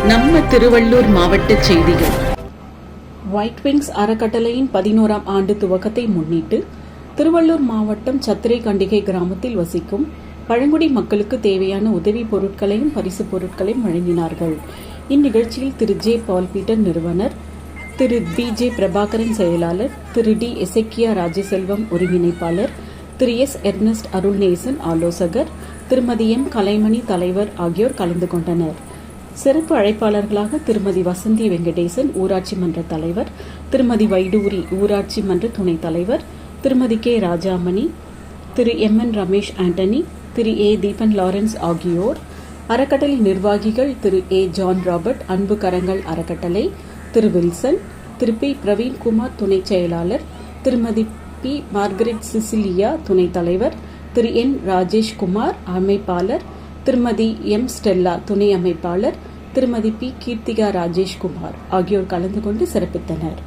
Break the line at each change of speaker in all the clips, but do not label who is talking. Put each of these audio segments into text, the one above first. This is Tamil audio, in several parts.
நம்ம திருவள்ளூர் மாவட்ட செய்திகள்.
ஒயிட் விங்ஸ் அறக்கட்டளையின் 11ஆம் ஆண்டு துவக்கத்தை முன்னிட்டு திருவள்ளூர் மாவட்டம் சத்திரை கண்டிகை கிராமத்தில் வசிக்கும் பழங்குடி மக்களுக்கு தேவையான உதவி பொருட்களையும் பரிசு பொருட்களையும் வழங்கினார்கள். இந்நிகழ்ச்சியில் திரு ஜே பால் பீட்டர் நிறுவனர், திரு பி ஜே பிரபாகரன் செயலாளர், திரு டி எசக்கியா ராஜசெல்வம் ஒருங்கிணைப்பாளர், திரு எஸ் எர்னஸ்ட் அருள்நேசன் ஆலோசகர், திருமதி எம் கலைமணி தலைவர் ஆகியோர் கலந்து கொண்டனர். சிறப்பு அழைப்பாளர்களாக திருமதி வசந்தி வெங்கடேசன் ஊராட்சி மன்ற தலைவர், திருமதி வைடூரி ஊராட்சி மன்ற துணைத் தலைவர், திருமதி கே ராஜாமணி, திரு எம் என் ரமேஷ் ஆண்டனி, திரு ஏ தீபன் லாரன்ஸ் ஆகியோர், அறக்கட்டளை நிர்வாகிகள் திரு ஏ ஜான் ராபர்ட் அன்பு கரங்கள் அறக்கட்டளை, திரு வில்சன், திரு பி பிரவீன்குமார் துணை செயலாளர், திருமதி பி மார்கரெட் சிசிலியா துணைத் தலைவர், திரு என் ராஜேஷ்குமார் அமைப்பாளர், திருமதி எம் ஸ்டெல்லா துணை அமைப்பாளர், திருமதி பி கீர்த்திகா ராஜேஷ்குமார் ஆகியோர் கலந்து கொண்டு சிறப்பித்தனர்.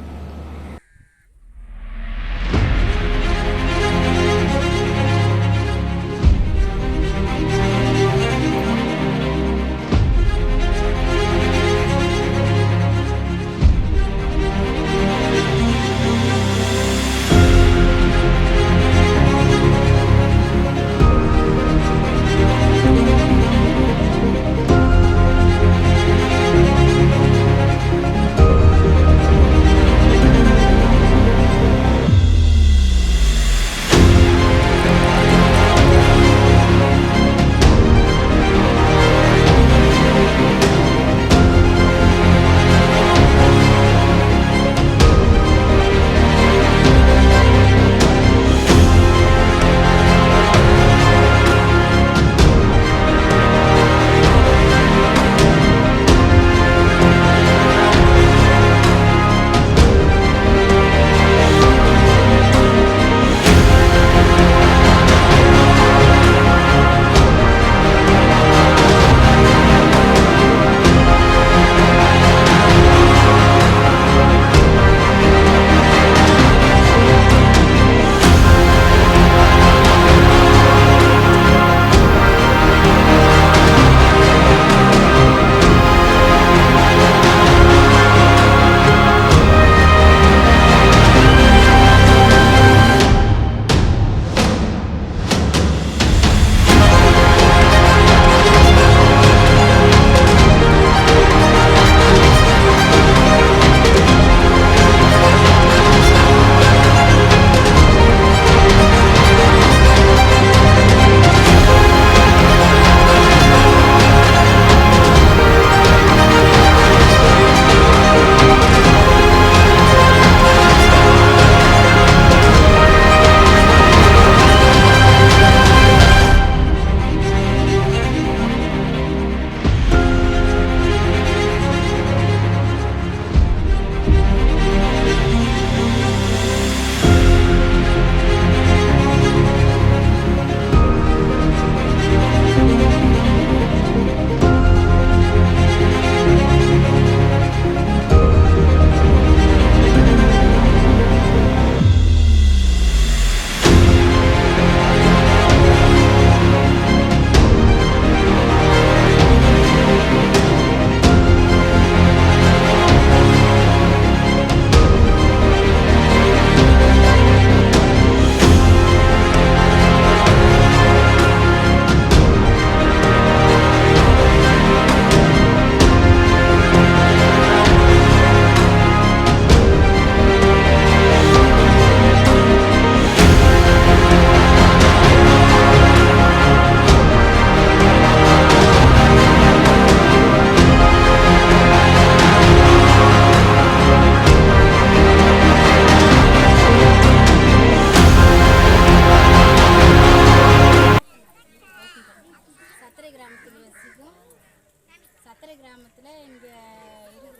சத்திரை கிராமத்தில் இங்கே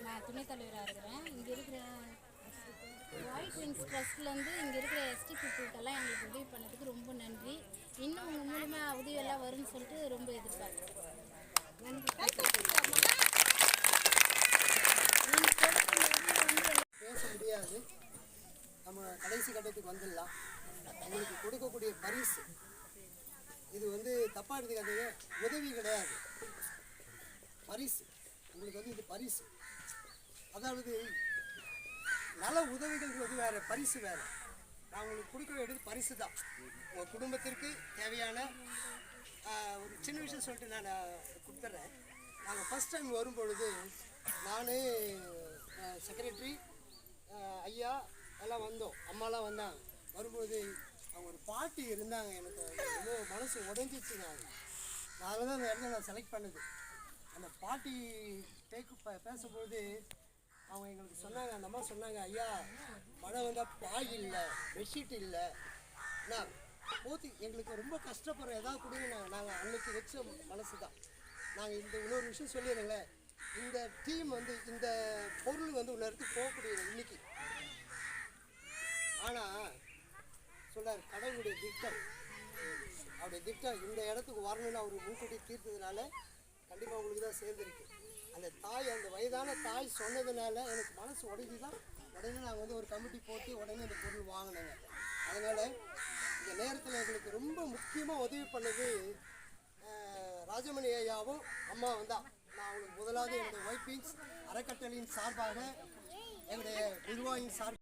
நான் துணைத் தலைவராக இருக்கிறேன். இங்கே இருக்கிற ஒயிட் விங்ஸ் ட்ரஸ்ட்லேருந்து இங்கே இருக்கிற எஸ்டி பீப்புளுக்கெல்லாம் எங்களுக்கு உதவி பண்ணதுக்கு ரொம்ப நன்றி. இன்னும் உங்கள் மூலியமாக உதவியெல்லாம் வரும்னு சொல்லிட்டு ரொம்ப எதிர்பார்க்குறேன்.
பேச முடியாது, நம்ம கடைசி கட்டத்துக்கு வந்துடலாம். உங்களுக்கு கொடுக்கக்கூடிய பரிசு இது தப்பாக எடுத்துக்காதீங்க, உதவி கிடையாது, பரிசு. உங்களுக்கு வந்து இது பரிசு. அதாவது நல உதவிகள்ன்றது வேறு, பரிசு வேறு. நான் உங்களுக்கு கொடுக்க வேண்டியது பரிசு தான். உங்கள் குடும்பத்திற்கு தேவையான ஒரு சின்ன விஷயம் சொல்லிட்டு நான் கொடுத்துட்றேன். நாங்கள் ஃபஸ்ட் டைம் வரும்பொழுது நான் செக்ரட்டரி ஐயா எல்லாம் வந்தோம், அம்மாலாம் வந்தாங்க. வரும்போது அவங்க ஒரு பாட்டி இருந்தாங்க, எனக்கு ரொம்ப மனசு உடஞ்சிச்சுங்க. நான் அதில் தான் அந்த இடத்துல நான் செலக்ட் பண்ணது. அந்த பாட்டி பேசும்போது அவங்க எங்களுக்கு சொன்னாங்க, அந்த அம்மா சொன்னாங்க, ஐயா மழை வந்தால் பாய் இல்லை, பெட்ஷீட் இல்லை, நான் போத்தி எங்களுக்கு ரொம்ப கஷ்டப்படுறோம், எதாவது கொடுங்க. நாங்கள் அன்னைக்கு வச்ச மனசு தான். நாங்கள் இந்த இன்னொரு விஷயம் சொல்லிடுறேங்களேன், இந்த டீம் வந்து இந்த பொருள் வந்து உள்ள இடத்துக்கு போகக்கூடியது இன்னைக்கு. ஆனால் சொல்கிறார் கடவுளுடைய திட்டம், அவருடைய திட்டம் இந்த இடத்துக்கு வரணும்னு அவர் முன்கூட்டி தீர்த்ததுனால கண்டிப்பாக உங்களுக்கு தான் சேர்ந்துருக்கு. அந்த தாய், அந்த வயதான தாய் சொன்னதுனால எனக்கு மனசு உடஞ்சி தான் உடனே நாங்கள் வந்து ஒரு கமிட்டி போட்டு உடனே அந்த பொருள் வாங்கினேங்க. அதனால் இந்த நேரத்தில் எங்களுக்கு ரொம்ப முக்கியமாக உதவி பண்ணது ராஜமணி ஐயாவும் அம்மாவும் தான். நான் அவங்களுக்கு முதலாவது என்னுடைய ஒயிட் விங்ஸ் அறக்கட்டளையின் சார்பாக, எங்களுடைய நிர்வாகியின் சார்பாக